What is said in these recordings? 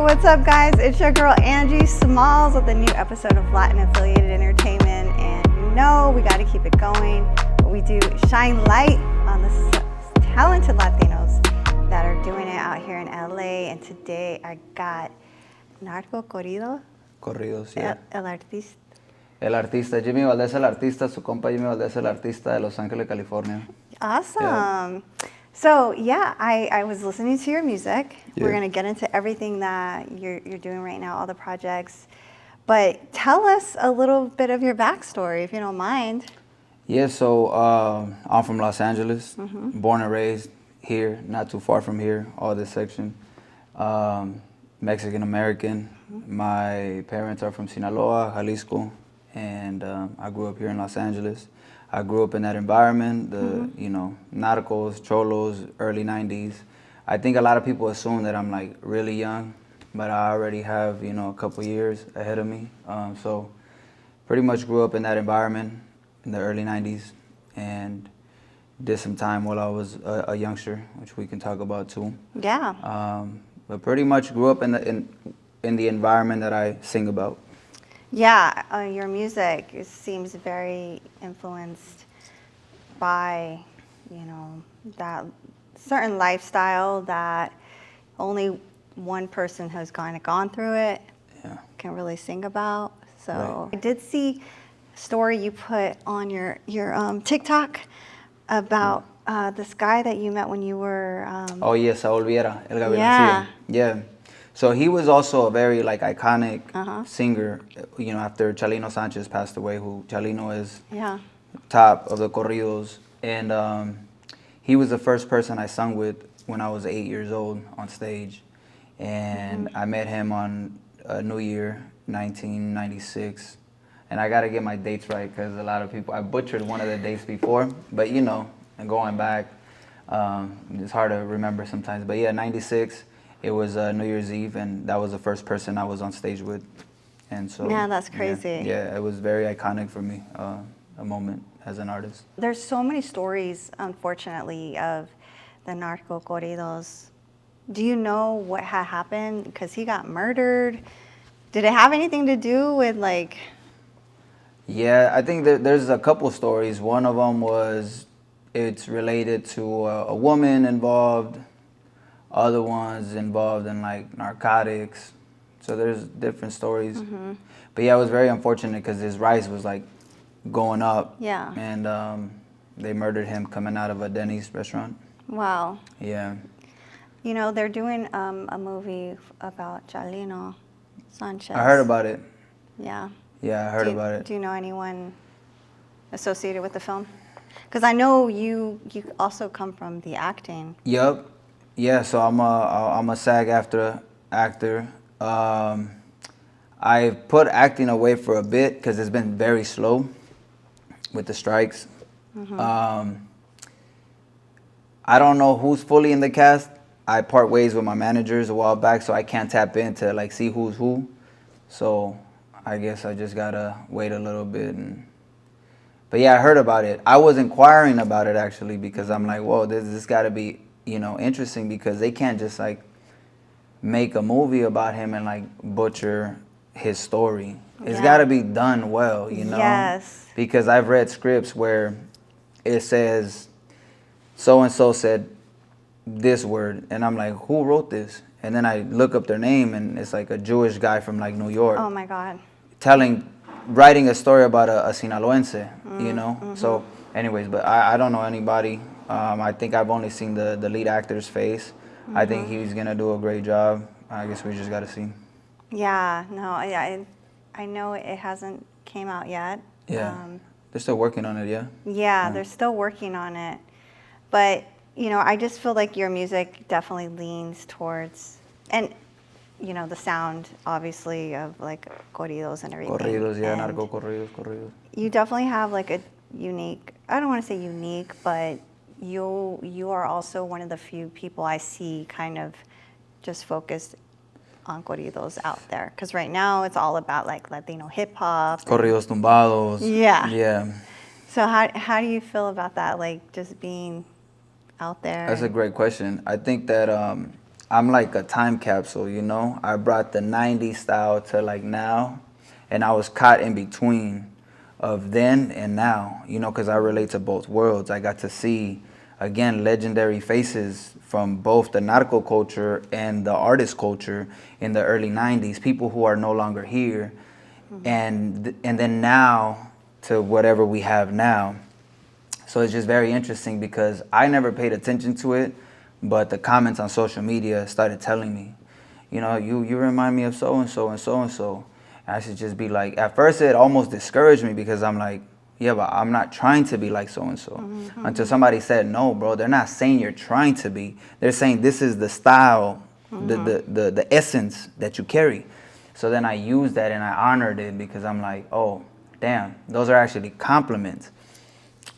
what's up, guys? It's your girl Angie Smalls with a new episode of Latin Affiliated Entertainment, and you know we got to keep it going. We do shine light on the talented Latinos that are doing it out here in LA, and today I got Narco Corrido. Corridos, yeah. El artista. El artista, Jimmy Valdez el artista, su compa Jimmy Valdez el artista de Los Ángeles, California. Awesome. Yeah. So yeah, I was listening to your music. Yeah. We're gonna get into everything that you're doing right now, all the projects. But tell us a little bit of your backstory, if you don't mind. Yeah, so I'm from Los Angeles, born and raised here, not too far from here, all this section. Mexican American. My parents are from Sinaloa, Jalisco, and I grew up here in Los Angeles. I grew up in that environment, narcos, cholos, early 90s. I think a lot of people assume that I'm like really young, but I already have, a couple years ahead of me. So pretty much grew up in that environment in the early 90s and did some time while I was a youngster, which we can talk about too. Yeah. But pretty much grew up in the environment that I sing about. Yeah, your music seems very influenced by, that certain lifestyle that only one person who's gone through it can really sing about. So right. I did see a story you put on your TikTok about this guy that you met when you were... Oh, yes, Saul Viera, El Gabriel. Yeah. Yeah. So he was also a very iconic singer, after Chalino Sanchez passed away, who Chalino is top of the Corridos. And he was the first person I sung with when I was 8 years old on stage. And I met him on New Year, 1996. And I got to get my dates right because a lot of people, I butchered one of the dates before. But, and going back, it's hard to remember sometimes. But yeah, 96. It was New Year's Eve, and that was the first person I was on stage with. And so, yeah, that's crazy. Yeah, it was very iconic for me, a moment as an artist. There's so many stories, unfortunately, of the Narco Corridos. Do you know what had happened? Because he got murdered. Did it have anything to do with, Yeah, I think there's a couple stories. One of them was it's related to a woman involved. Other ones involved in narcotics. So there's different stories. But yeah, it was very unfortunate because his rice was going up. Yeah. And they murdered him coming out of a Denny's restaurant. Wow. Yeah. They're doing a movie about Chalino Sanchez. I heard about it. Yeah. Yeah, I heard about it. Do you know anyone associated with the film? Because I know you also come from the acting. Yep. Yeah, so I'm a SAG-AFTRA actor. I put acting away for a bit because it's been very slow with the strikes. I don't know who's fully in the cast. I part ways with my managers a while back, so I can't tap into see who's who. So I guess I just gotta wait a little bit. But yeah, I heard about it. I was inquiring about it actually because I'm like, whoa, this gotta be interesting because they can't just make a movie about him and butcher his story. It's got to be done well, Yes. Because I've read scripts where it says so-and-so said this word and I'm like, who wrote this? And then I look up their name and it's a Jewish guy from New York. Oh my God. Writing a story about a Sinaloense, So anyways, but I don't know anybody. I think I've only seen the lead actor's face. I think he's going to do a great job. I guess we just got to see. Yeah, no, I know it hasn't came out yet. Yeah, they're still working on it, yeah? Yeah, they're still working on it. But, I just feel like your music definitely leans towards, and, the sound, obviously, of corridos and everything. Corridos, yeah, Narco Corridos. You definitely have a unique, I don't want to say unique, but you are also one of the few people I see kind of just focused on corridos out there. Because right now it's all about Latino hip hop. Corridos tumbados. Yeah. Yeah. So how do you feel about that? Just being out there? That's a great question. I think that I'm like a time capsule, you know? I brought the 90s style to like now, and I was caught in between of then and now, you know, because I relate to both worlds. I got to see, again, legendary faces from both the narco culture and the artist culture in the early 90s, people who are no longer here. And then now to whatever we have now. So it's just very interesting because I never paid attention to it, but the comments on social media started telling me, you know, you remind me of so-and-so and so-and-so. And I should just be like, at first it almost discouraged me because I'm like, yeah, but I'm not trying to be like so-and-so. Until somebody said, no, bro, they're not saying you're trying to be. They're saying this is the style, the essence that you carry. So then I used that and I honored it because I'm like, oh, damn, those are actually compliments.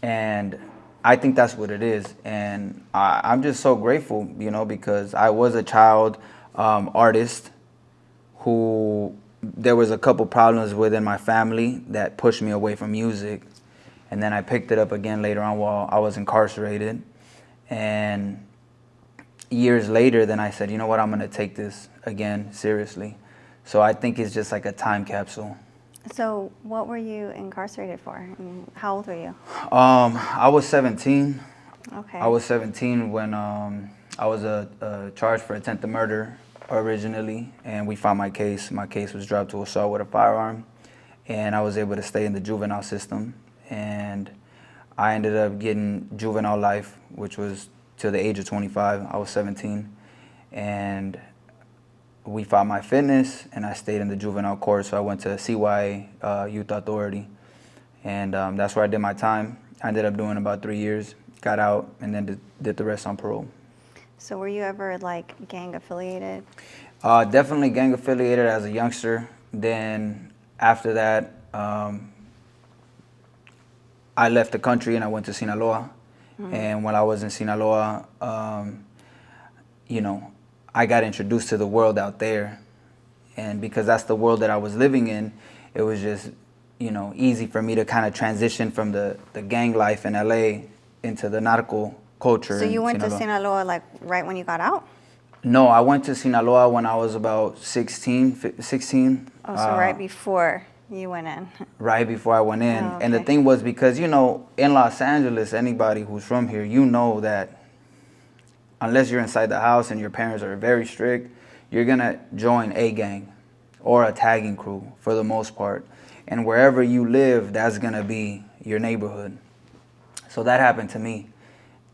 And I think that's what it is. And I'm just so grateful, you know, because I was a child artist who there was a couple problems within my family that pushed me away from music. And then I picked it up again later on while I was incarcerated. And years later, then I said, you know what, I'm going to take this again seriously. So I think it's just like a time capsule. So what were you incarcerated for? And how old were you? I was 17. Okay. I was 17 when I was charged for attempted murder originally, and we filed my case. My case was dropped to assault with a firearm, and I was able to stay in the juvenile system. And I ended up getting juvenile life, which was to the age of 25. I was 17, and we filed my fitness, and I stayed in the juvenile court. So I went to Shiiihh Youth Authority, and that's where I did my time. I ended up doing about 3 years, got out, and then did the rest on parole. So were you ever like gang affiliated? Definitely gang affiliated as a youngster. Then after that, I left the country and I went to Sinaloa. And when I was in Sinaloa, you know, I got introduced to the world out there. And because that's the world that I was living in, it was just, you know, easy for me to kind of transition from the gang life in LA into the narco culture. So you went to Sinaloa like right when you got out? No, I went to Sinaloa when I was about 16. Oh, so right before you went in. Right before I went in. Oh, okay. And the thing was because, you know, in Los Angeles, anybody who's from here, you know that unless you're inside the house and your parents are very strict, you're going to join a gang or a tagging crew for the most part. And wherever you live, that's going to be your neighborhood. So that happened to me.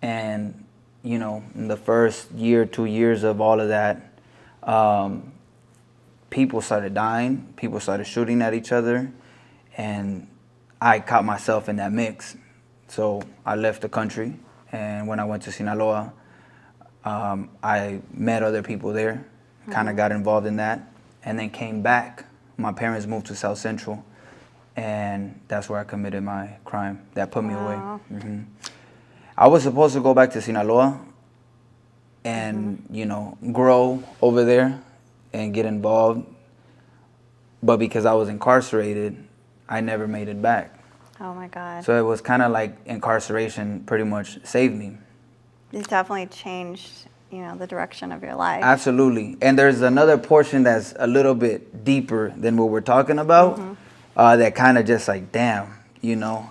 And, you know, in the first year, 2 years of all of that, people started dying, people started shooting at each other, and I caught myself in that mix. So I left the country, and when I went to Sinaloa, I met other people there, kind of got involved in that, and then came back. My parents moved to South Central, and that's where I committed my crime. That put me away. I was supposed to go back to Sinaloa and, you know, grow over there and get involved. But because I was incarcerated, I never made it back. Oh my God. So it was kind of like incarceration pretty much saved me. It definitely changed, you know, the direction of your life. Absolutely. And there's another portion that's a little bit deeper than what we're talking about, that kind of just like, damn, you know.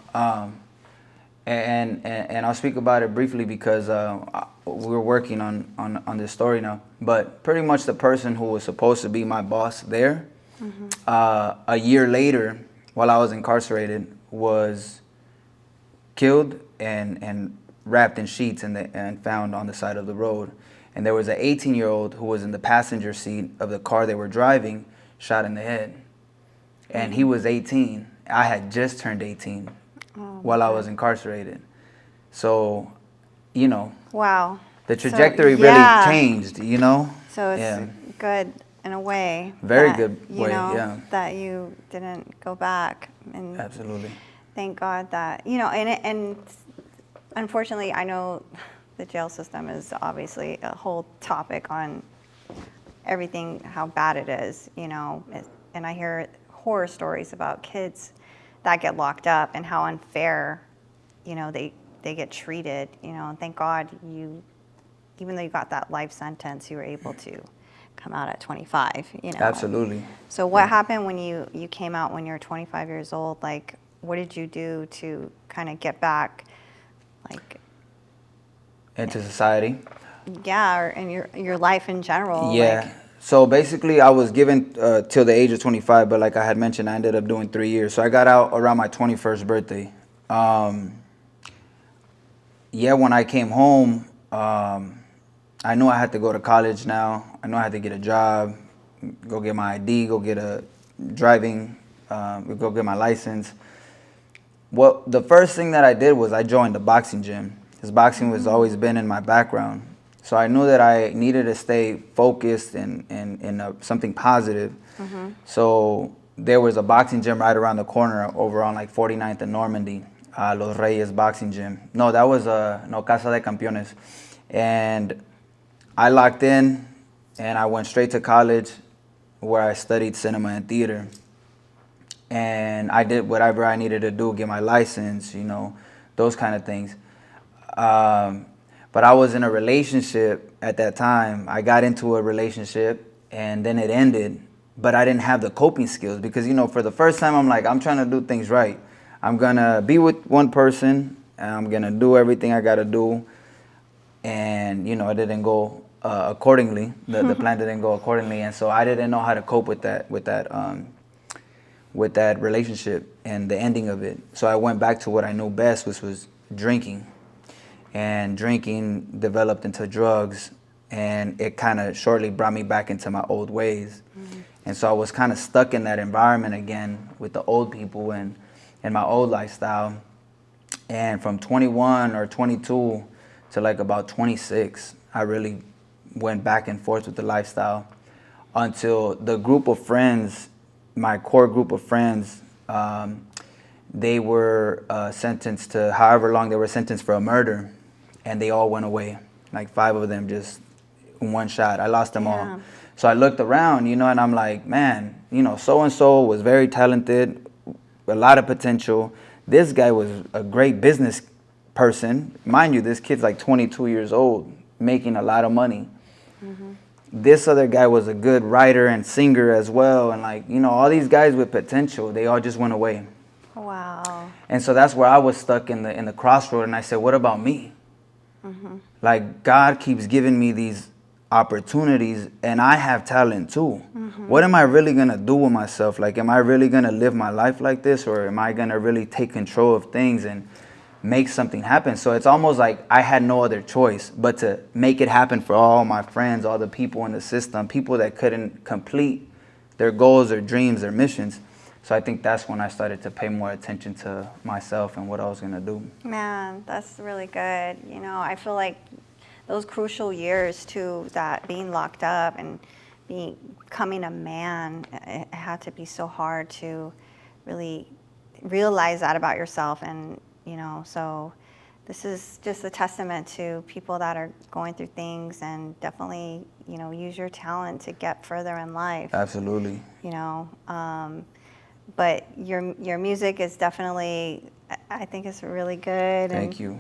And I'll speak about it briefly because we're working on this story now. But pretty much the person who was supposed to be my boss there, a year later, while I was incarcerated, was killed and wrapped in sheets and found on the side of the road. And there was an 18-year-old who was in the passenger seat of the car they were driving, shot in the head. And he was 18. I had just turned 18 while I was incarcerated. So, you know, wow, the trajectory really changed, you know? So it's good in a way. Very good way, that you didn't go back. And absolutely. Thank God that, you know, and unfortunately, I know the jail system is obviously a whole topic on everything, how bad it is, you know, and I hear horror stories about kids that get locked up and how unfair, you know, they get treated, you know, and thank God you even though you got that life sentence, you were able to come out at 25, you know. Absolutely. So what happened when you came out when you were 25 years old? Like, what did you do to kind of get back, like, into society? yeah, or in your life in general? Yeah. Like, So basically, I was given till the age of 25, but like I had mentioned, I ended up doing 3 years. So I got out around my 21st birthday. Yeah, when I came home, I knew I had to go to college now. I knew I had to get a job, go get my ID, go get a driving, go get my license. Well, the first thing that I did was I joined the boxing gym, because boxing has always been in my background. So I knew that I needed to stay focused and something positive. So there was a boxing gym right around the corner over on like 49th and Normandy, Los Reyes Boxing Gym. No, that was no, Casa de Campeones. And I locked in and I went straight to college where I studied cinema and theater. And I did whatever I needed to do, get my license, you know, those kind of things. But I was in a relationship at that time. I got into a relationship and then it ended, but I didn't have the coping skills because, you know, for the first time, I'm like, I'm trying to do things right. I'm going to be with one person and I'm going to do everything I got to do. And, you know, it didn't go accordingly. The plan didn't go accordingly. And so I didn't know how to cope with that relationship and the ending of it. So I went back to what I knew best, which was drinking. And drinking developed into drugs, and it kind of shortly brought me back into my old ways. And so I was kind of stuck in that environment again with the old people and my old lifestyle. And from 21 or 22 to like about 26, I really went back and forth with the lifestyle until the group of friends, my core group of friends, they were sentenced to however long they were sentenced for a murder, and they all went away. Like 5 of them just in one shot. I lost them all. So I looked around, you know, and I'm like, man, you know, so-and-so was very talented, a lot of potential. This guy was a great business person. Mind you, this kid's like 22 years old, making a lot of money. This other guy was a good writer and singer as well. And like, you know, all these guys with potential, they all just went away. wow. And so that's where I was stuck in the crossroad. And I said, what about me? Like, God keeps giving me these opportunities and I have talent too. What am I really going to do with myself? Like, am I really going to live my life like this? Or am I going to really take control of things and make something happen? So it's almost like I had no other choice but to make it happen for all my friends, all the people in the system, people that couldn't complete their goals, their dreams, their missions. So I think that's when I started to pay more attention to myself and what I was going to do. Man, that's really good. You know, I feel like those crucial years too, that being locked up and becoming a man, it had to be so hard to really realize that about yourself. And, you know, so this is just a testament to people that are going through things, and definitely, you know, use your talent to get further in life. Absolutely. You know, but your music is definitely, I think it's really good. Thank you.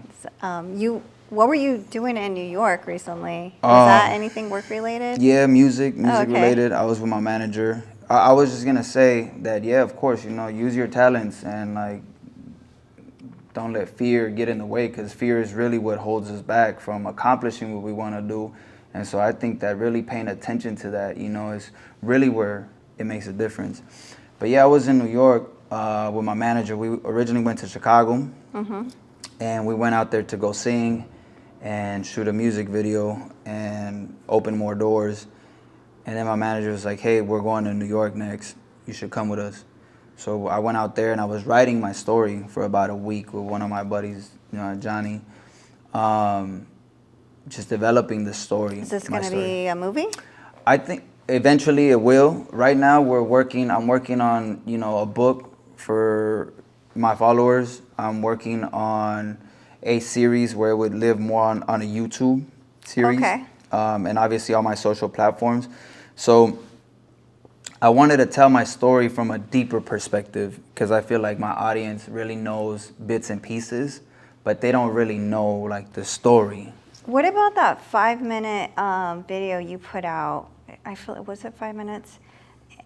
What were you doing in New York recently? Was that anything work related? Yeah, music related. I was with my manager. I was just gonna say that, yeah, of course, you know, use your talents and like don't let fear get in the way, because fear is really what holds us back from accomplishing what we want to do. And so I think that really paying attention to that, you know, is really where it makes a difference. But yeah, I was in New York with my manager. We originally went to Chicago, and we went out there to go sing and shoot a music video and open more doors. And then my manager was like, hey, we're going to New York next. You should come with us. So I went out there and I was writing my story for about a week with one of my buddies, you know, Johnny, just developing the story. Is this going to be a movie? I think eventually it will. Right now I'm working on, you know, a book for my followers. I'm working on a series where it would live more on a YouTube series. Okay. And obviously all my social platforms. So I wanted to tell my story from a deeper perspective, because I feel like my audience really knows bits and pieces, but they don't really know like the story. What about that 5-minute video you put out? I feel was it 5 minutes?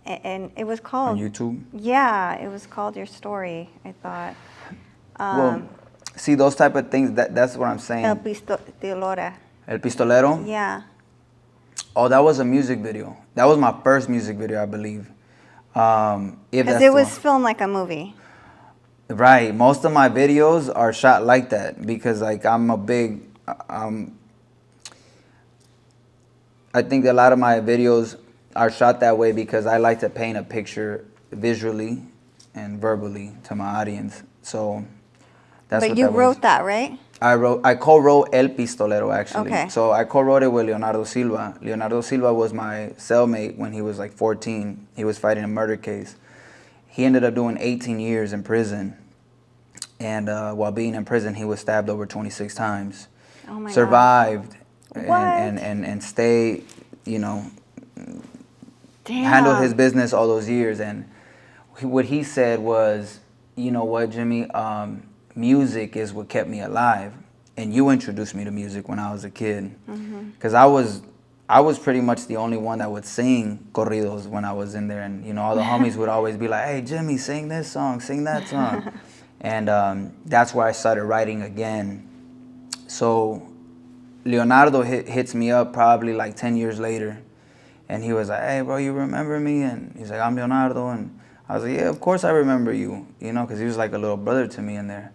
And it was called on YouTube. Yeah, it was called Your Story. I thought. Well, see those type of things. That's what I'm saying. El Pistolero. El Pistolero. Yeah. Oh, that was a music video. That was my first music video, I believe. Because it was filmed like a movie. Right. Most of my videos are shot like that because, like, I'm a big. I think a lot of my videos are shot that way because I like to paint a picture visually and verbally to my audience. So that's but what you that wrote was. that, right? I co-wrote El Pistolero, actually. Okay. So I co-wrote it with Leonardo Silva. Leonardo Silva was my cellmate when he was like 14. He was fighting a murder case. He ended up doing 18 years in prison. And while being in prison, he was stabbed over 26 times. Oh my Survived. God. And stay, you know, Damn. handled his business all those years. And what he said was, you know what, Jimmy, music is what kept me alive, and you introduced me to music when I was a kid, because I was pretty much the only one that would sing corridos when I was in there, and you know all the homies would always be like, "Hey Jimmy, sing this song, sing that song," and that's where I started writing again. So Leonardo hits me up probably like 10 years later, and he was like, "Hey bro, you remember me?" And he's like, "I'm Leonardo," and I was like, "Yeah, of course I remember you," you know, because he was like a little brother to me in there.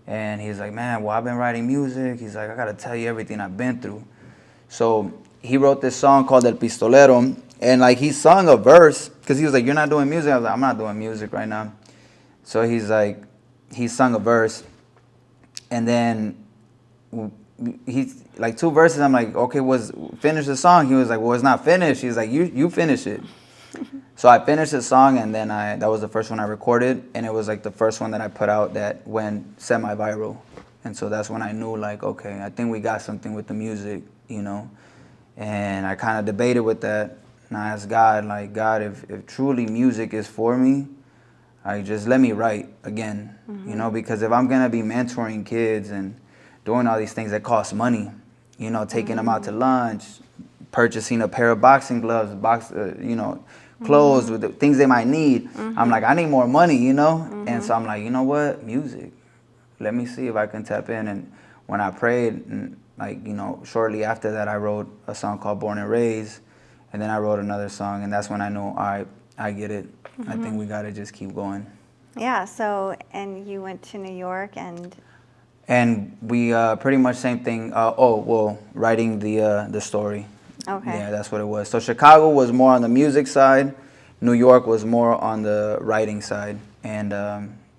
And he's like, "Man, well, I've been writing music." He's like, "I got to tell you everything I've been through." So he wrote this song called El Pistolero. And like he sung a verse because he was like, "You're not doing music?" I was like, "I'm not doing music right now." So he's like, he sung a verse. And then he's like 2 verses. I'm like, "Okay, finish the song." He was like, "Well, it's not finished." He's like, you finish it. So I finished the song, and then that was the first one I recorded, and it was like the first one that I put out that went semi-viral. And so that's when I knew, like, okay, I think we got something with the music, you know. And I kind of debated with that, and I asked God, like, God, if truly music is for me, just let me write again, you know, because if I'm gonna be mentoring kids and doing all these things that cost money, you know, taking them out to lunch, purchasing a pair of boxing gloves, you know, clothes with the things they might need. I'm like, I need more money, you know? And so I'm like, you know what? Music. Let me see if I can tap in. And when I prayed, and like, you know, shortly after that, I wrote a song called Born and Raised. And then I wrote another song, and that's when I knew, all right, I get it. I think we got to just keep going. Yeah, so, and you went to New York and... And we pretty much same thing. Writing the story. Okay. Yeah, that's what it was. So Chicago was more on the music side. New York was more on the writing side. And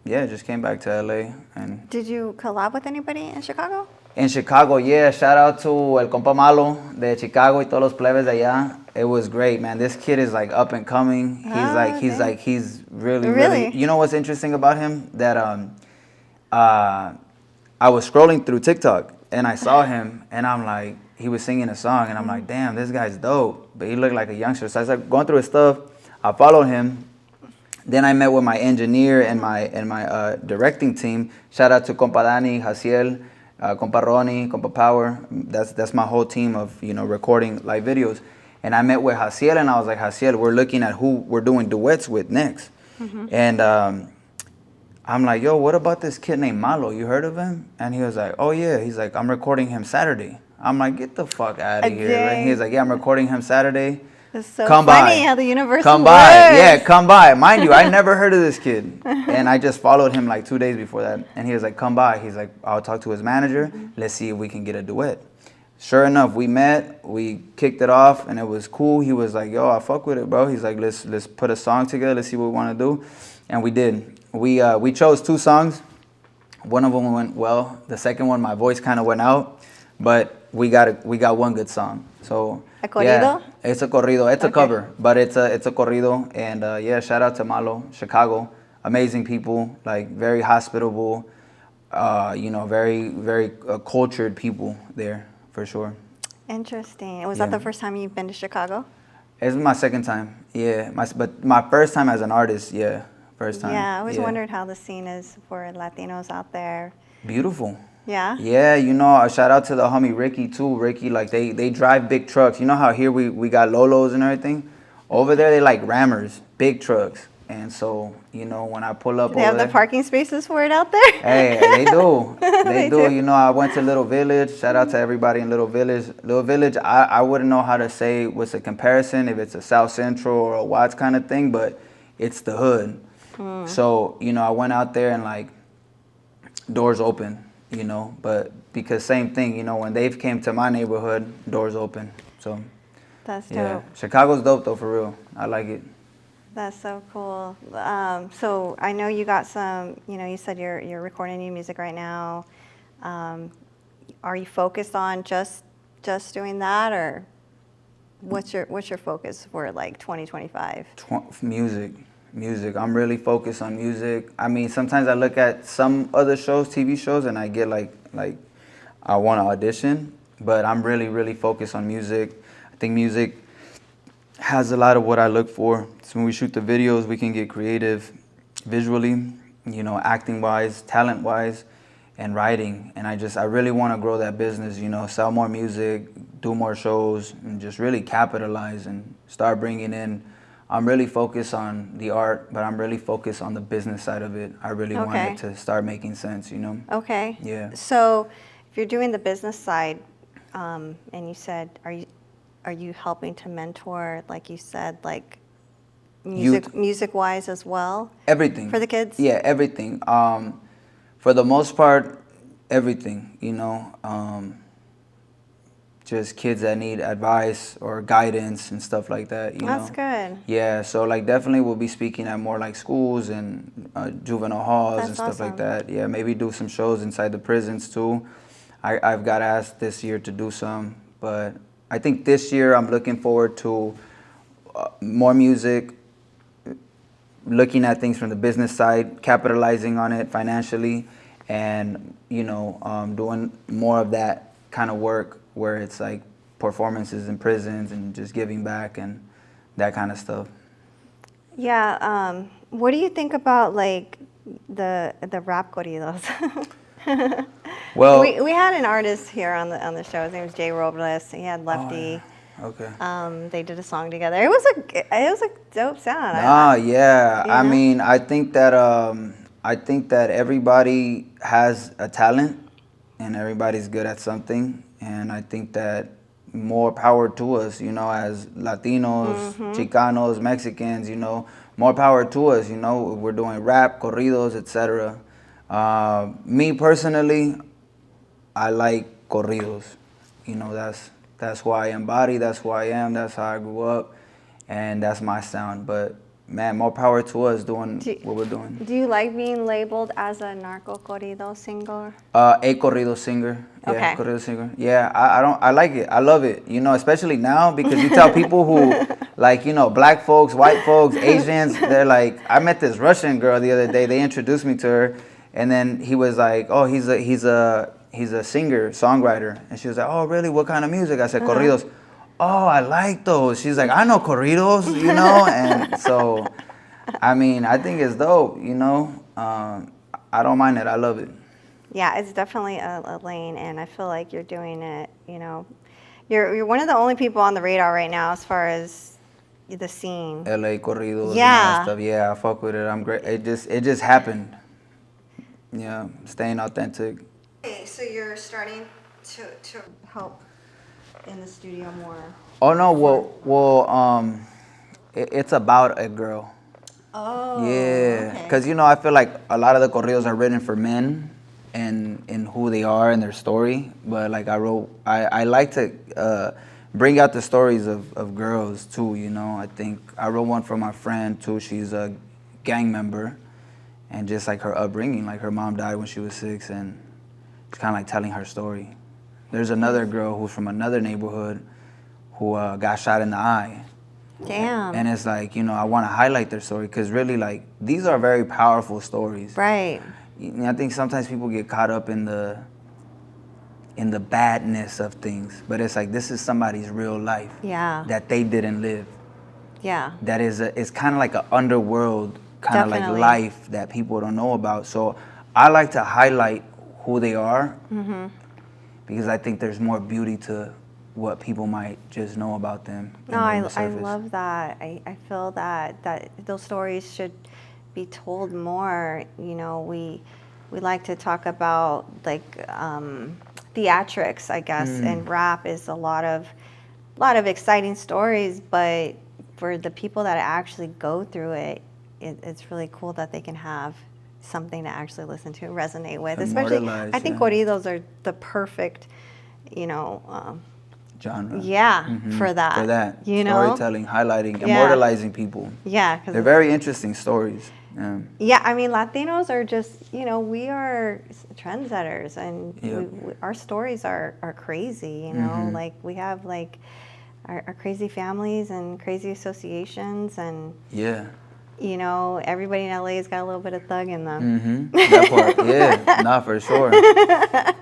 yeah, just came back to LA. And did you collab with anybody in Chicago? In Chicago, yeah. Shout out to El Compa Malo de Chicago y todos los plebes de allá. It was great, man. This kid is like up and coming. He's really. You know what's interesting about him? That I was scrolling through TikTok and I saw him, and I'm like, he was singing a song, and I'm like, damn, this guy's dope. But he looked like a youngster. So I started going through his stuff. I followed him. Then I met with my engineer and my directing team. Shout out to Compa Dani, Jaciel, Compa Ronnie, Compa Power. That's my whole team of, you know, recording live videos. And I met with Jaciel, and I was like, Jaciel, we're looking at who we're doing duets with next. And I'm like, yo, what about this kid named Malo? You heard of him? And he was like, oh yeah. He's like, I'm recording him Saturday. I'm like, get the fuck out of here. Right? He's like, yeah, I'm recording him Saturday. It's so come funny by. How the universe come works. by. Yeah, come by. Mind you, I never heard of this kid. And I just followed him like 2 days before that. And he was like, come by. He's like, I'll talk to his manager. Let's see if we can get a duet. Sure enough, we met. We kicked it off, and it was cool. He was like, yo, I fuck with it, bro. He's like, let's put a song together. Let's see what we want to do. And we did. We chose 2 songs. One of them went well. The second one, my voice kind of went out. But we got one good song. So a corrido? Yeah, it's a corrido. It's a cover, but it's a corrido. And yeah, shout out to Malo, Chicago. Amazing people, like very hospitable. You know, very very cultured people there for sure. Interesting. Was that the first time you've been to Chicago? It's my second time. Yeah, but my first time as an artist. Yeah, first time. Yeah, I always wondered how the scene is for Latinos out there. Beautiful. Yeah. Yeah, you know, a shout out to the homie Ricky too. Ricky, like they drive big trucks. You know how here we got Lolos and everything? Over there they like Rammers, big trucks. And so, you know, when I pull up Do they over have the there, parking spaces for it out there? hey, they do. They They do. do. You know, I went to Little Village. Shout out to everybody in Little Village. Little Village, I wouldn't know how to say what's a comparison, if it's a South Central or a Watts kind of thing, but it's the hood. So, you know, I went out there and like doors open, you know, but because same thing, you know, when they've came to my neighborhood, doors open. So, That's dope. yeah. Chicago's dope though, for real. I like it. That's so cool. So I know you got some, you know, you said you're recording new music right now. Are you focused on just doing that, or what's your focus for like 2025? Music. I'm really focused on music. I mean, sometimes I look at some other shows, TV shows, and I get like I want to audition, but I'm really focused on music. I think music has a lot of what I look for. So when we shoot the videos, we can get creative visually, you know, acting wise, talent wise, and writing. And I really want to grow that business, you know, sell more music, do more shows, and just really capitalize and start bringing in. I'm really focused on the art, but I'm really focused on the business side of it. I really want it to start making sense, you know? Okay. Yeah. So if you're doing the business side, and you said, are you helping to mentor, like you said, like music wise as well? Everything. For the kids? Yeah, everything. For the most part, everything, you know. Just kids that need advice or guidance and stuff like that, you know. That's good. Yeah, so like definitely we'll be speaking at more like schools and juvenile halls and stuff like that. Yeah, maybe do some shows inside the prisons too. I've got asked this year to do some, but I think this year I'm looking forward to more music, looking at things from the business side, capitalizing on it financially, and, you know, doing more of that kind of work where it's like performances in prisons and just giving back and that kind of stuff. Yeah. What do you think about like the rap corridos? Well, we had an artist here on the show. His name was Jay Robles. He had Lefty. Oh, yeah. Okay. They did a song together. It was a dope sound. Yeah. I know? mean, I think that everybody has a talent and everybody's good at something. And I think that more power to us, you know, as Latinos, Chicanos, Mexicans, you know, more power to us, you know. We're doing rap, corridos, etc. Me personally, I like corridos. You know, that's who I embody, that's who I am, that's how I grew up, and that's my sound. But man, more power to us doing what we're doing. Do you like being labeled as a Narco Corrido singer? A corrido singer. Yeah, Okay. corrido singer. Yeah, I like it. I love it. You know, especially now because you tell people who, like, you know, black folks, white folks, Asians, they're like, I met this Russian girl the other day. They introduced me to her, and then he was like, oh, he's a singer, songwriter. And she was like, oh, really? What kind of music? I said, corridos. Oh, I like those. She's like, I know corridos, you know? And so, I mean, I think it's dope, you know? I don't mind it. I love it. Yeah, it's definitely a lane, and I feel like you're doing it, you know. You're one of the only people on the radar right now as far as the scene. LA corridos and all Yeah. that stuff. Yeah, I fuck with it. I'm great. It just happened. Yeah, staying authentic. Okay, so you're starting to help in the studio more. Oh no, well, it's about a girl. Oh, Yeah, okay. because you know I feel like a lot of the corridos are written for men and in who they are and their story. But like I like to bring out the stories of girls too. You know, I think I wrote one for my friend too. She's a gang member, and just like her upbringing, like her mom died when she was 6, and it's kind of like telling her story. There's another girl who's from another neighborhood who got shot in the eye. Damn. And it's like, you know, I want to highlight their story because really, like, these are very powerful stories. Right. I think sometimes people get caught up in the badness of things, but it's like this is somebody's real life. Yeah. That they didn't live. Yeah. That is it's kind of like an underworld kind of like Definitely. life that people don't know about. So I like to highlight who they are, because I think there's more beauty to what people might just know about them. No, I love that. I feel that those stories should be told more. You know, we like to talk about like theatrics, I guess, and rap is a lot of exciting stories, but for the people that actually go through it, it's really cool that they can have something to actually listen to and resonate with. Especially, I think corridos are the perfect, you know, genre. Yeah, for that. For that. You know? Storytelling, highlighting, immortalizing people. Yeah. They're very interesting stories. Yeah, I mean, Latinos are just, you know, we are trendsetters, and our stories are crazy, you know? Like, we have, like, our crazy families and crazy associations, and... Yeah. You know, everybody in LA has got a little bit of thug in them. That part, yeah, not for sure.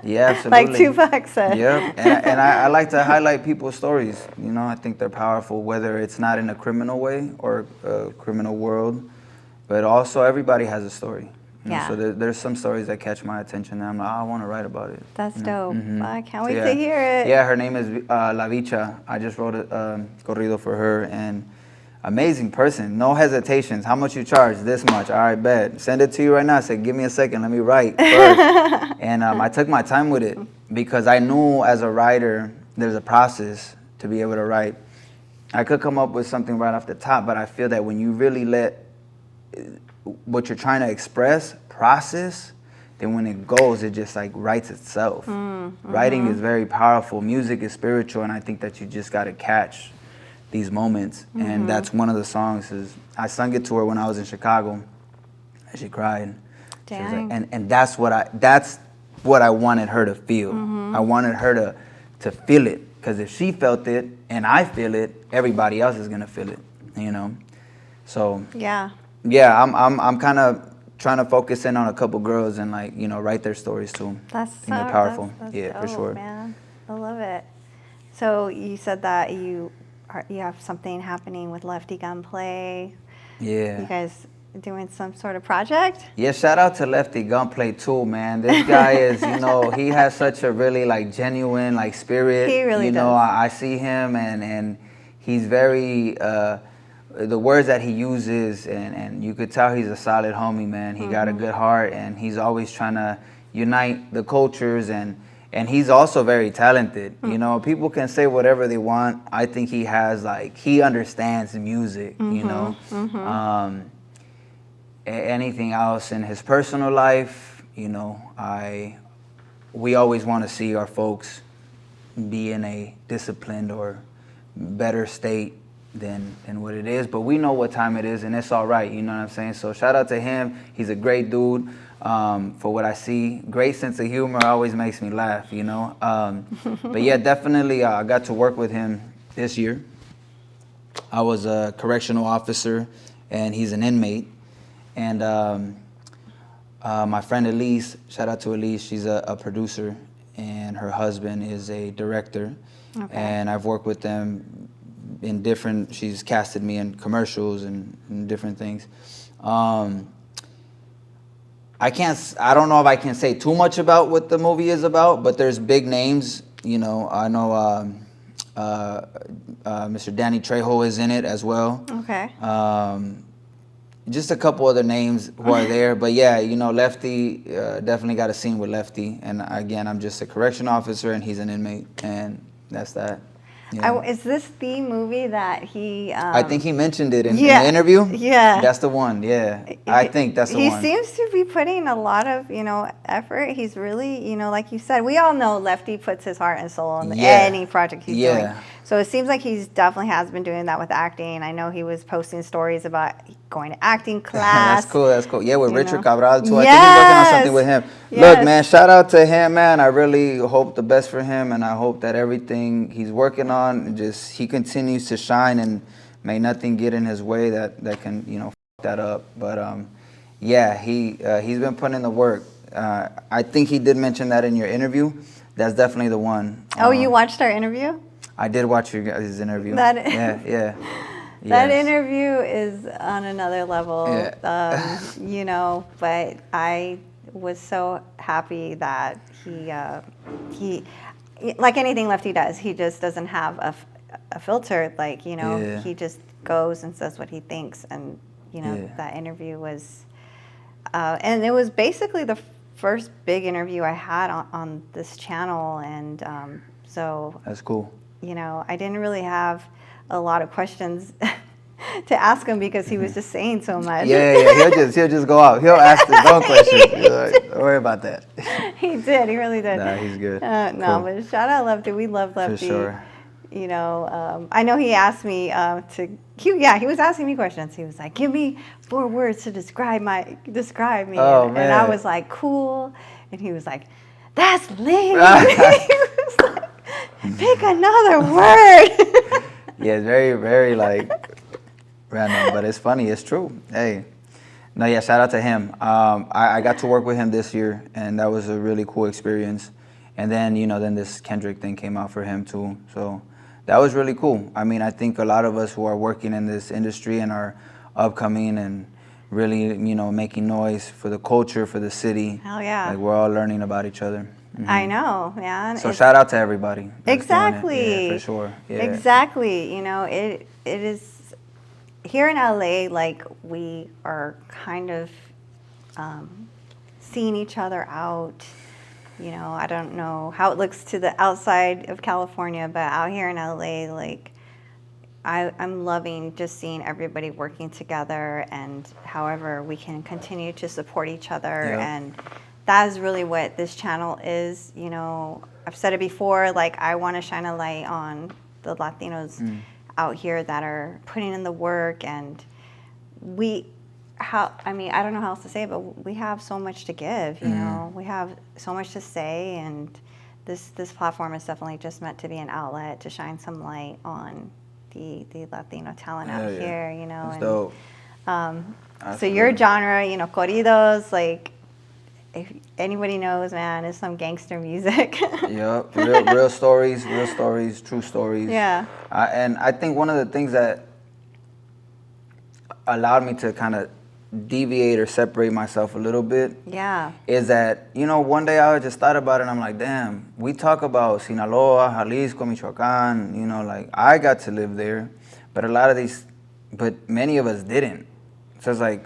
Yeah, absolutely. Like Tupac said. Yep, and I like to highlight people's stories. You know, I think they're powerful, whether it's not in a criminal way or a criminal world, but also everybody has a story. You know, so there's some stories that catch my attention, and I'm like, oh, I want to write about it. That's dope. I can't wait to hear it. Yeah, her name is La Bicha. I just wrote a corrido for her, and amazing person, no hesitations. How much you charge? This much. All right, bet. Send it to you right now. I said, give me a second. Let me write first. And I took my time with it because I knew as a writer, there's a process to be able to write. I could come up with something right off the top, but I feel that when you really let what you're trying to express process, then when it goes, it just like writes itself. Writing is very powerful. Music is spiritual, and I think that you just got to catch these moments, and that's one of the songs. Is I sung it to her when I was in Chicago, and she cried. Dang. She was like, and that's what I wanted her to feel. I wanted her to feel it, because if she felt it and I feel it, everybody else is gonna feel it, you know. So yeah, I'm kind of trying to focus in on a couple girls and, like, you know, write their stories too. That's so, they're powerful. That's yeah, dope, for sure. Man, I love it. So you said that you have something happening with Lefty Gunplay. Yeah. You guys doing some sort of project? Yeah, shout out to Lefty Gunplay too, man. This guy is, you know, he has such a really, like, genuine, like, spirit. He really does. You know, I see him, and he's very, the words that he uses, and you could tell he's a solid homie, man. He got a good heart, and he's always trying to unite the cultures, and he's also very talented. You know, people can say whatever they want. I think he has, like, he understands music, you know. Anything else in his personal life, you know, we always want to see our folks be in a disciplined or better state than what it is. But we know what time it is, and it's all right, you know what I'm saying? So shout out to him. He's a great dude. For what I see, great sense of humor, always makes me laugh, you know. But yeah, definitely I got to work with him this year. I was a correctional officer, and he's an inmate. And my friend Elise, shout out to Elise, she's a producer, and her husband is a director. Okay. And I've worked with them in different, she's casted me in commercials and different things. I don't know if I can say too much about what the movie is about, but there's big names. You know, I know Mr. Danny Trejo is in it as well. Okay. Just a couple other names who are there. But yeah, you know, Lefty, definitely got a scene with Lefty. And again, I'm just a correction officer, and he's an inmate, and that's that. Yeah. Is this the movie that he... I think he mentioned it in the interview. Yeah. That's the one, yeah. I think that's the one. He seems to be putting a lot of, you know, effort. He's really, you know, like you said, we all know Lefty puts his heart and soul in any project he's doing. So it seems like he's definitely has been doing that with acting. I know he was posting stories about going to acting class. That's cool. Yeah, with Richard Cabral too. I think he's working on something with him. Look, man, shout out to him, man. I really hope the best for him, and I hope that everything he's working on, he continues to shine, and may nothing get in his way that can, you know, f that up. But yeah, he's been putting in the work. I think he did mention that in your interview. That's definitely the one. Oh, you watched our interview? I did watch your guys' interview. That interview is on another level, you know, but I was so happy that he like anything Lefty does, he just doesn't have a filter. Like, you know, Yeah. he just goes and says what he thinks. And, you know, Yeah. that interview was, and it was basically the first big interview I had on this channel. And so That's cool. you know, I didn't really have a lot of questions to ask him because he was just saying so much. Yeah. He'll just go out. He'll ask his own questions. Like, don't worry about that. He did. He really did. Nah, he's good. No, Cool. but shout out Lefty. We love Lefty. For sure. You know, I know he asked me he was asking me questions. He was like, give me 4 words to describe me. Oh, and I man. was like, cool. And he was like, that's lame. He was like, pick another word. Yeah, it's very, very like random, but it's funny. It's true. Hey, no, yeah. Shout out to him. I got to work with him this year, and that was a really cool experience. And then then this Kendrick thing came out for him too. So that was really cool. I mean, I think a lot of us who are working in this industry and are upcoming and really making noise for the culture, for the city. Hell yeah. Like we're all learning about each other. Mm-hmm. I know, man. So shout out to everybody. Exactly. Yeah, for sure. Yeah. Exactly. You know, it is here in LA. Like we are kind of seeing each other out. You know, I don't know how it looks to the outside of California, but out here in LA, like I'm loving just seeing everybody working together, and however we can continue to support each other. Yep. And that is really what this channel is. You know, I've said it before, like I want to shine a light on the Latinos out here that are putting in the work, and I don't know how else to say it, but we have so much to give, you know. We have so much to say, and this platform is definitely just meant to be an outlet to shine some light on the Latino talent out here, you know. That's and dope. So your genre, you know, corridos, like if anybody knows, man, is some gangster music. Yep, real stories, true stories. Yeah. And I think one of the things that allowed me to kind of deviate or separate myself a little bit is that, one day I just thought about it and I'm like, damn, we talk about Sinaloa, Jalisco, Michoacan, like I got to live there, but many of us didn't. So it's like,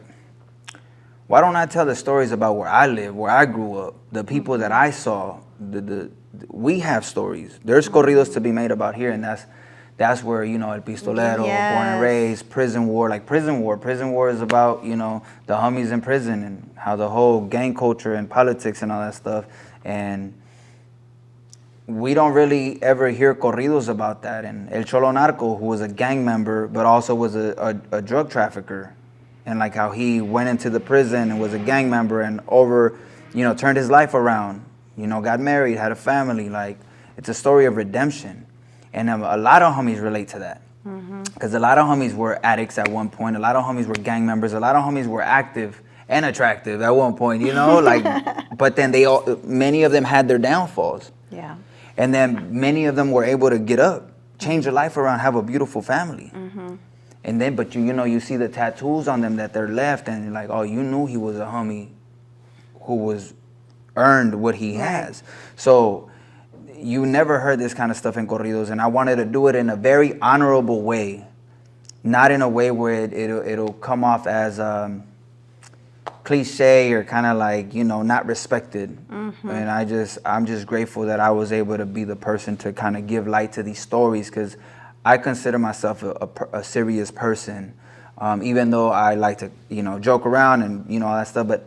why don't I tell the stories about where I live, where I grew up, the people that I saw? We have stories. There's corridos to be made about here, and that's where, El Pistolero, Born and Raised, Prison War. Like Prison War is about, the homies in prison and how the whole gang culture and politics and all that stuff. And we don't really ever hear corridos about that. And El Cholo Narco, who was a gang member, but also was a drug trafficker. And like how he went into the prison and was a gang member and turned his life around, got married, had a family. Like, it's a story of redemption. And a lot of homies relate to that. Because a lot of homies were addicts at one point. A lot of homies were gang members. A lot of homies were active and attractive at one point, but then many of them had their downfalls. Yeah. And then many of them were able to get up, change their life around, have a beautiful family. And then, but you see the tattoos on them that they're left, and you're like, oh, you knew he was a homie who was earned what he has. So you never heard this kind of stuff in corridos, and I wanted to do it in a very honorable way, not in a way where it'll come off as cliche or kind of like, not respected. And I'm just grateful that I was able to be the person to kind of give light to these stories, because I consider myself a serious person, even though I like to, joke around and, all that stuff. But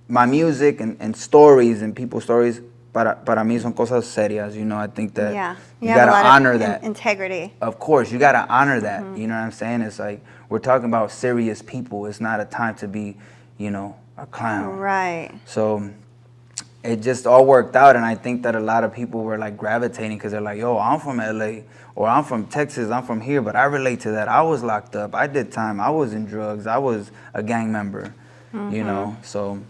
my music and stories and people's stories, para mí son cosas serias. I think that you got to honor that. Integrity. Of course, you got to honor that. You know what I'm saying? It's like, we're talking about serious people. It's not a time to be, a clown. Right. So it just all worked out, and I think that a lot of people were like gravitating because they're like, yo, I'm from LA, or I'm from Texas, I'm from here, but I relate to that. I was locked up, I did time, I was in drugs, I was a gang member, So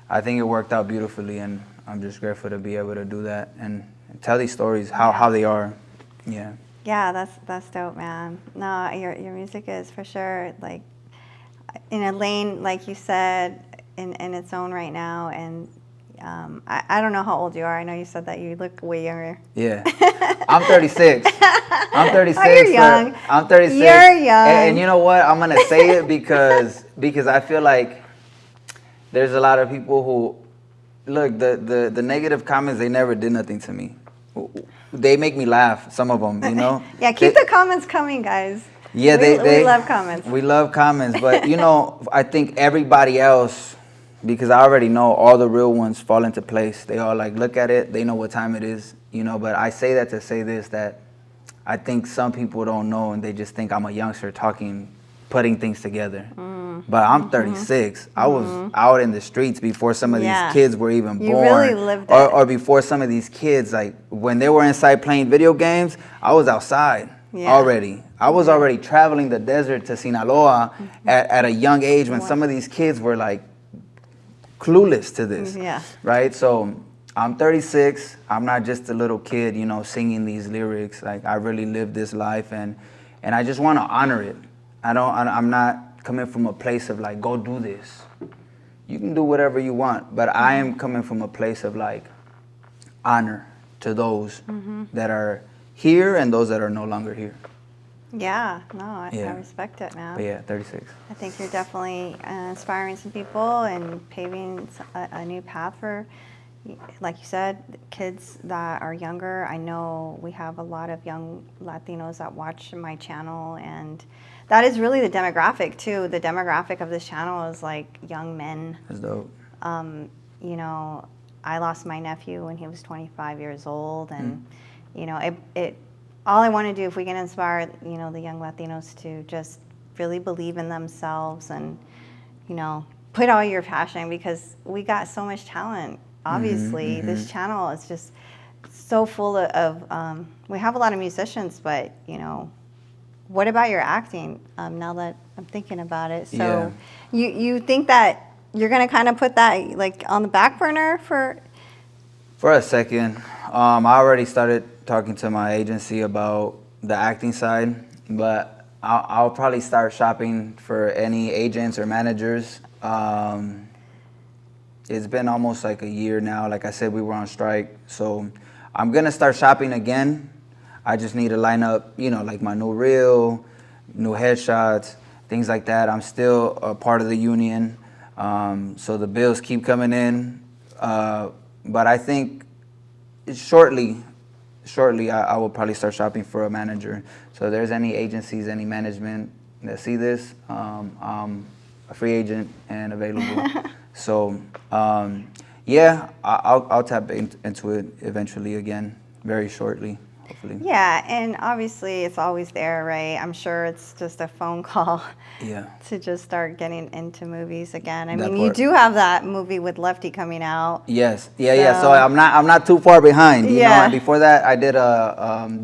I think it worked out beautifully, and I'm just grateful to be able to do that and tell these stories how they are. Yeah. Yeah, that's dope, man. No, your music is for sure like in a lane, like you said. in its own right now. And I don't know how old you are. I know you said that you look way younger. Yeah. I'm 36. I'm 36. Oh, you're young. I'm 36. You're young. And you know what? I'm going to say it because I feel like there's a lot of people who, look, the negative comments, they never did nothing to me. They make me laugh, some of them, you know? Yeah, keep the comments coming, guys. Yeah, we love comments. We love comments, but you know, I think everybody else, because I already know all the real ones fall into place. They all like look at it, they know what time it is, you know. But I say that to say this, that I think some people don't know, and they just think I'm a youngster putting things together. But I'm 36. I was out in the streets before some of these kids were even born. You really lived it. Or before some of these kids, like when they were inside playing video games, I was outside already. I was already traveling the desert to Sinaloa at a young age when some of these kids were like clueless to this. Right? So I'm 36. I'm not just a little kid, you know, singing these lyrics. Like I really lived this life, and I just want to honor it. I'm not coming from a place of like, go do this. You can do whatever you want, but I am coming from a place of like honor to those that are here and those that are no longer here. Yeah, no, I respect it, man. But yeah, 36. I think you're definitely inspiring some people and paving a new path for, like you said, kids that are younger. I know we have a lot of young Latinos that watch my channel, and that is really the demographic too. The demographic of this channel is like young men. That's dope. You know, I lost my nephew when he was 25 years old, and you know, all I want to do, if we can inspire, you know, the young Latinos to just really believe in themselves and, you know, put all your passion, because we got so much talent. Obviously, this channel is just so full of we have a lot of musicians, but, you know, what about your acting? Now that I'm thinking about it. So you think that you're going to kind of put that like on the back burner for a second? I already started talking to my agency about the acting side, but I'll probably start shopping for any agents or managers. It's been almost like a year now. Like I said, we were on strike, so I'm gonna start shopping again. I just need to line up, you know, like my new reel, new headshots, things like that. I'm still a part of the union, so the bills keep coming in. But I think shortly I will probably start shopping for a manager. So if there's any agencies, any management that see this, I'm a free agent and available. So yeah, I'll tap into it eventually again, very shortly, hopefully. Yeah, and obviously it's always there, right? I'm sure it's just a phone call to just start getting into movies again. I mean, you do have that movie with Lefty coming out. Yes, yeah. So I'm not too far behind. You know, and before that, I did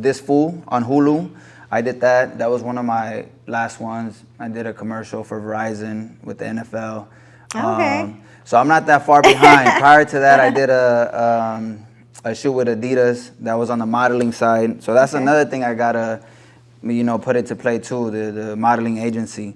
This Fool on Hulu. I did that. That was one of my last ones. I did a commercial for Verizon with the NFL. Okay. So I'm not that far behind. Prior to that, I did a shoot with Adidas that was on the modeling side. So that's another thing I gotta, you know, put into play too. The modeling agency.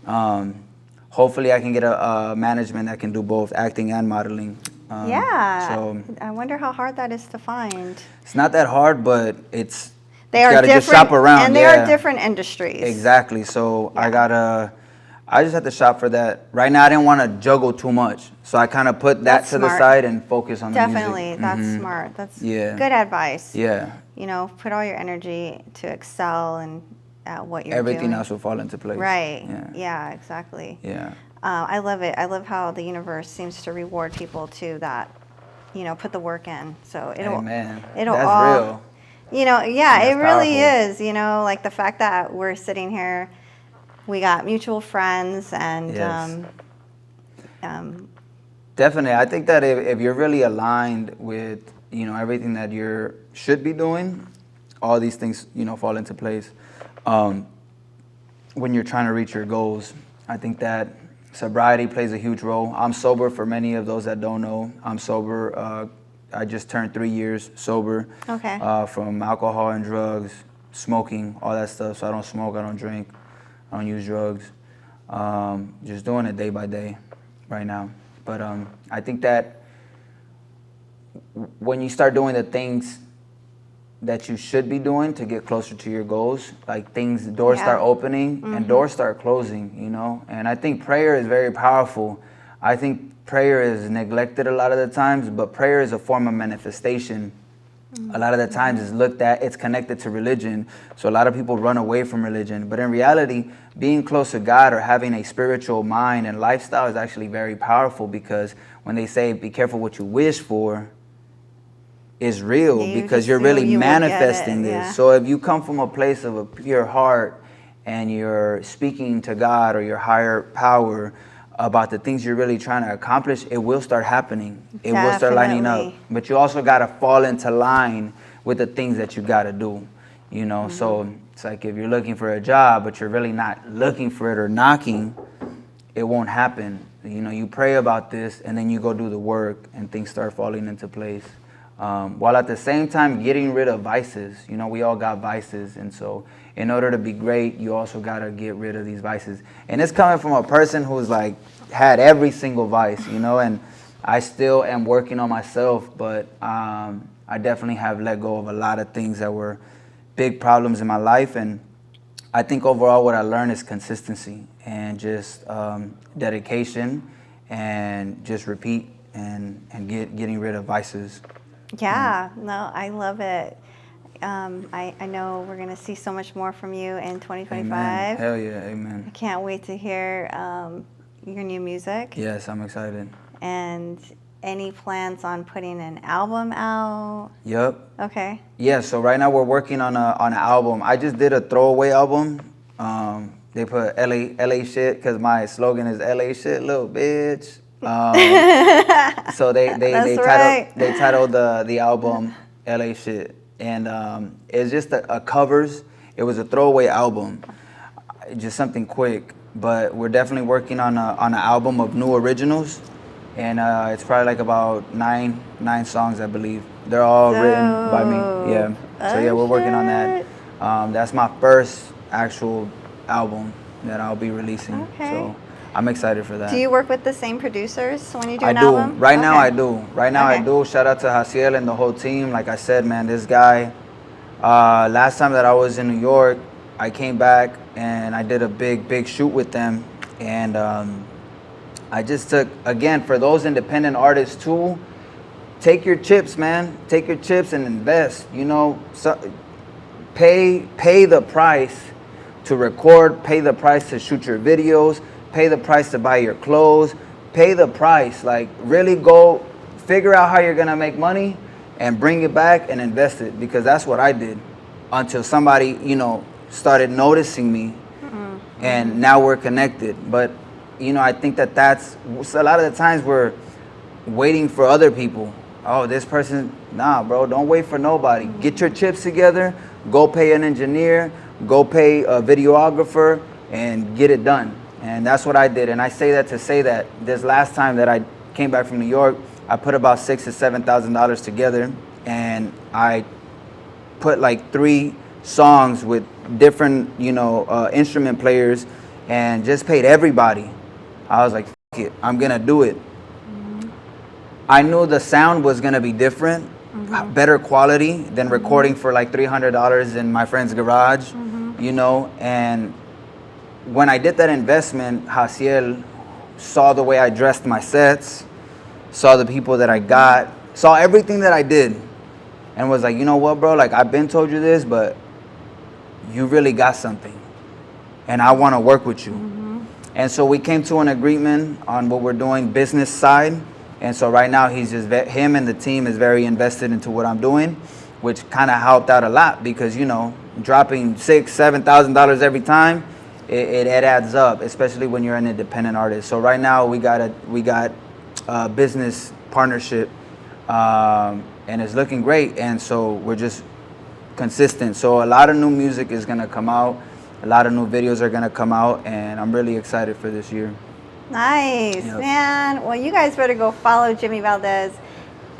Hopefully, I can get a management that can do both acting and modeling. So I wonder how hard that is to find. It's not that hard, but it's. They are different, just shop around. And they are different industries. Exactly. So I just had to shop for that. Right now, I didn't want to juggle too much. So I kind of put that to the side and focus on the music. Definitely. That's smart. That's good advice. Yeah. You know, put all your energy to excel and at what you're Everything doing. else will fall into place. Right. Yeah, exactly. Yeah. I love it. I love how the universe seems to reward people, too, that, you know, put the work in. So it'll That's all, real. You know, it really powerful. is. You know, like the fact that we're sitting here, we got mutual friends, and definitely. I think that if you're really aligned with, you know, everything that you should be doing, all these things, you know, fall into place. When you're trying to reach your goals, I think that sobriety plays a huge role. I'm sober. For many of those that don't know, I'm sober. I just turned 3 years sober from alcohol and drugs, smoking, all that stuff. So I don't smoke, I don't drink, I don't use drugs. Just doing it day by day right now. But I think that when you start doing the things that you should be doing to get closer to your goals, like doors start opening and doors start closing, you know. And I think prayer is very powerful. I think prayer is neglected a lot of the times, but prayer is a form of manifestation. A lot of the times it's connected to religion. So a lot of people run away from religion. But in reality, being close to God or having a spiritual mind and lifestyle is actually very powerful, because when they say be careful what you wish for, is real, because you're really manifesting this. Yeah. So if you come from a place of a pure heart and you're speaking to God or your higher power about the things you're really trying to accomplish, it will start happening. It will start lining up. But you also got to fall into line with the things that you got to do, you know. So it's like if you're looking for a job, but you're really not looking for it or knocking, it won't happen. You know, you pray about this and then you go do the work and things start falling into place. While at the same time getting rid of vices. You know, we all got vices, and so in order to be great, you also got to get rid of these vices. And it's coming from a person who's like had every single vice, you know, and I still am working on myself, but I definitely have let go of a lot of things that were big problems in my life. And I think overall what I learned is consistency and just dedication, and just repeat and getting rid of vices. Yeah, no, I love it. I know we're going to see so much more from you in 2025. Amen. Hell yeah, amen. I can't wait to hear your new music. Yes, I'm excited. And any plans on putting an album out? Yep. Okay. Yeah, so right now we're working on an album. I just did a throwaway album. They put LA shit, because my slogan is LA shit, little bitch. So they titled the album LA Shit, and it's just a covers. It was a throwaway album, just something quick. But we're definitely working on an album of new originals, and it's probably like about nine songs, I believe. They're all written by me. Yeah. So yeah, we're working on that. That's my first actual album that I'll be releasing. Okay. So I'm excited for that. Do you work with the same producers when you do an album? album? Right now I do. Right now I do. Shout out to Jaciel and the whole team. Like I said, man, this guy, last time that I was in New York, I came back and I did a big shoot with them. And I just took, again, for those independent artists too, take your chips, man. Take your chips and invest. You know, pay the price to record, pay the price to shoot your videos, pay the price to buy your clothes, pay the price. Like, really go figure out how you're gonna make money and bring it back and invest it, because that's what I did until somebody, you know, started noticing me. And now we're connected. But, you know, I think that's a lot of the times we're waiting for other people. Oh, this person, nah, bro, don't wait for nobody. Get your chips together, go pay an engineer, go pay a videographer, and get it done. And that's what I did. And I say that to say that this last time that I came back from New York, I put about $6,000 to $7,000 together, and I put like 3 songs with different, you know, instrument players, and just paid everybody. I was like, fuck it, I'm gonna do it. I knew the sound was gonna be different, better quality than recording for like $300 in my friend's garage, you know. And when I did that investment, Jaciel saw the way I dressed my sets, saw the people that I got, saw everything that I did, and was like, you know what, bro, like, I've been told you this, but you really got something, and I want to work with you. And so we came to an agreement on what we're doing business side. And so right now he's just, him and the team is very invested into what I'm doing, which kind of helped out a lot, because, you know, dropping $6,000, $7,000 every time, it adds up, especially when you're an independent artist. So right now we got a business partnership, and it's looking great. And so we're just consistent. So a lot of new music is gonna come out, a lot of new videos are gonna come out, and I'm really excited for this year. Nice, man. Well, you guys better go follow Jimmy Valdez.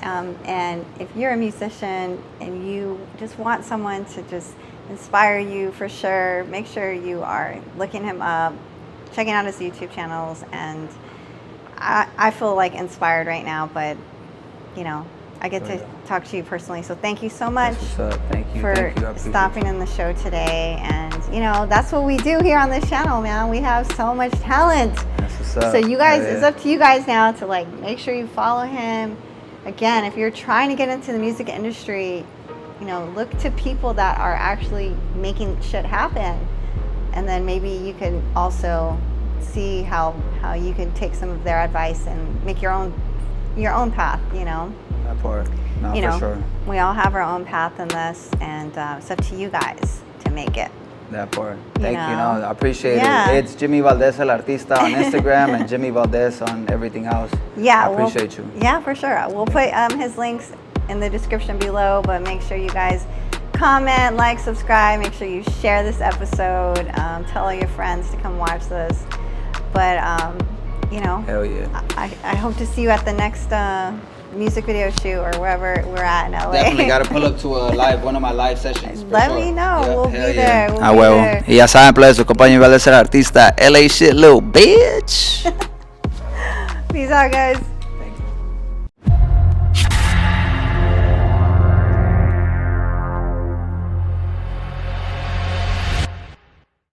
And if you're a musician and you just want someone to just inspire you, for sure, make sure you are looking him up, checking out his YouTube channels, and I feel like inspired right now, but you know, I get to talk to you personally. So thank you so much Thank you. for stopping in the show today. And you know, that's what we do here on this channel, man. We have so much talent. That's what's up. So you guys, it's up to you guys now to like make sure you follow him. Again, if you're trying to get into the music industry, you know, look to people that are actually making shit happen. And then maybe you can also see how you can take some of their advice and make your own path, you know. That part. No, you for know, sure. we all have our own path in this, and it's up to you guys to make it. That part. Thank you. know. No, I appreciate Yeah. it. It's Jimmy Valdez El Artista on Instagram and Jimmy Valdez on everything else. Yeah, I appreciate you. Yeah, for sure. We'll put his links in the description below, but make sure you guys comment, like, subscribe. Make sure you share this episode. Tell all your friends to come watch this. But you know, Hell yeah. I hope to see you at the next music video shoot or wherever we're at in LA. Definitely got to pull up to one of my live sessions. Let me know. Yeah, We'll hell be there. We'll Ah, be huevo. there. Y ya saben, pues, su compañero Valdez El Artista, LA Shiiihhh Lil Bihhhh. Peace out, guys.